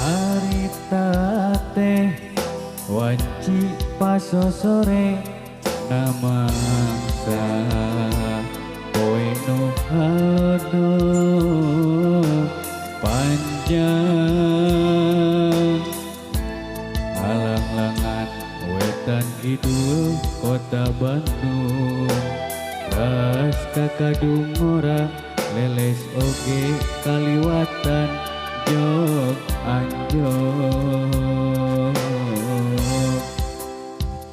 Harita teh wanci pasosore namangsa poe nu hadeup panjang halang-langan wetan kidul kota Bandung ras kakadung orang leles oge kaliwatan jog anjog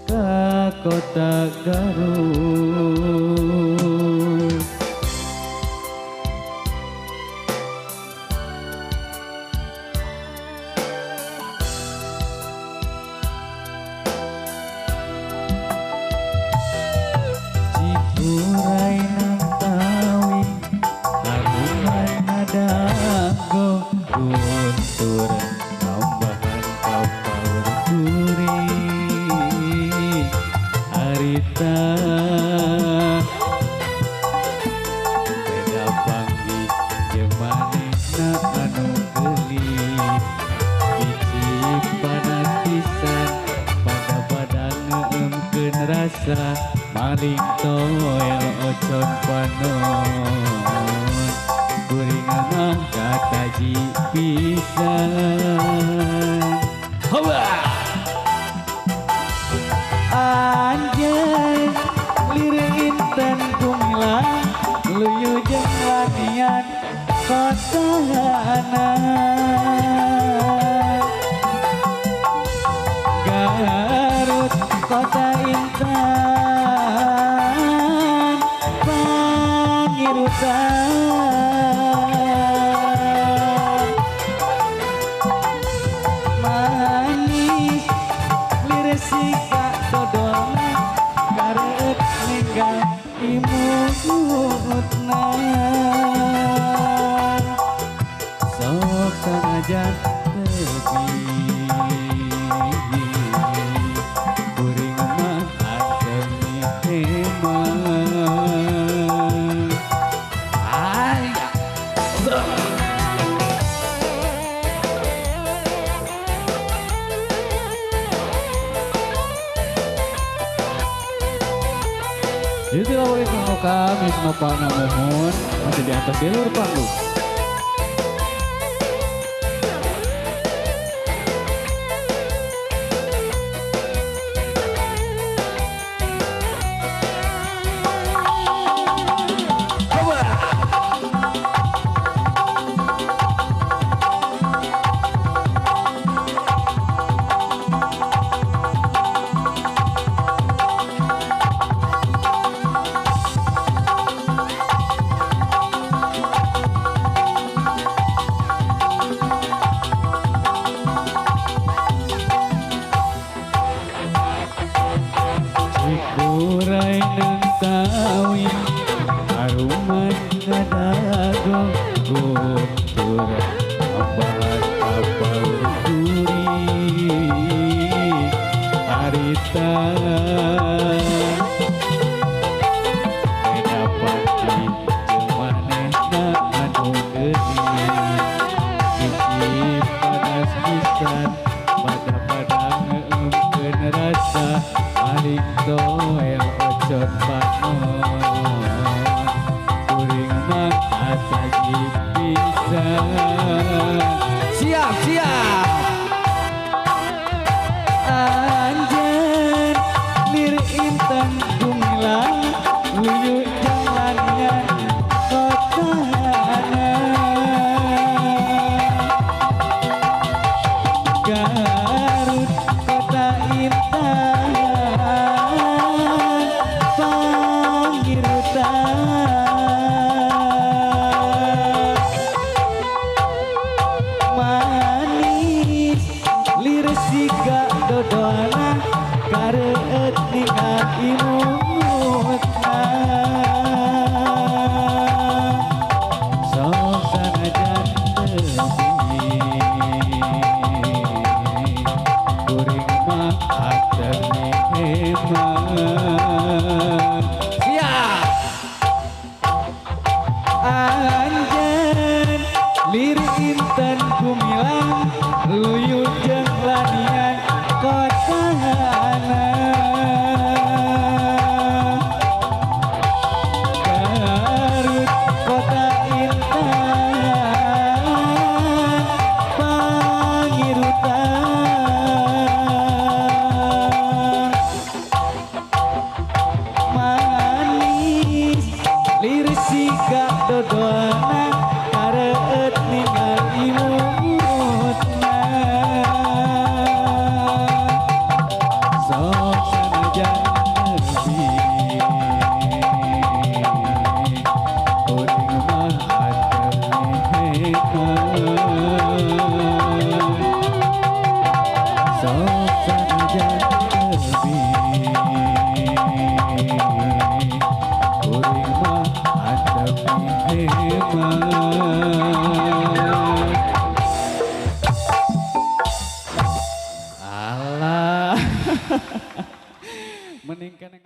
ka kota Garut Cikuray nang tawi karuman ngadago guntur tambahan kapal duri harita beda panggih jemanehna anu gelis biji panas pisan pada ngeemkeun rasa maling toel ocon panon kuring mah kataji pisan hawa anjeun lirik inten kumilang luyu jeung lanian kotana Garut kota intan pangirutan manis lirik sika dodolna Garut ninggal imutna sok sanajan tebi kuring mah asemi heman aya Jadi lawan itu kami semua panah mohon masih di atas jalur panggung. Cikuray nang tawi haruman ngadago guntur ambahan kapal duri harita beda panggih jemanehna anu geuning biji panas pisan pada ngeemkeun rasa maling toel ocon panon kuring mah kataji pisan siap anjeun lirik inten gumilang luyu jeung lanian kotana Garut Garut kota intan pangirutan manis lir siga dodona kareut ningal imutna sok sanajan teu kuring mah aterni heman siap anjen lir inten kumilang luyut jeung lanian kotana Garut kota intan pangirutan manis lir siga dodona kareut ningal imutna sok sanajan nepi kuring mah aterni heman sok sanajan nepi kuring mah aterni heman alah mending keneng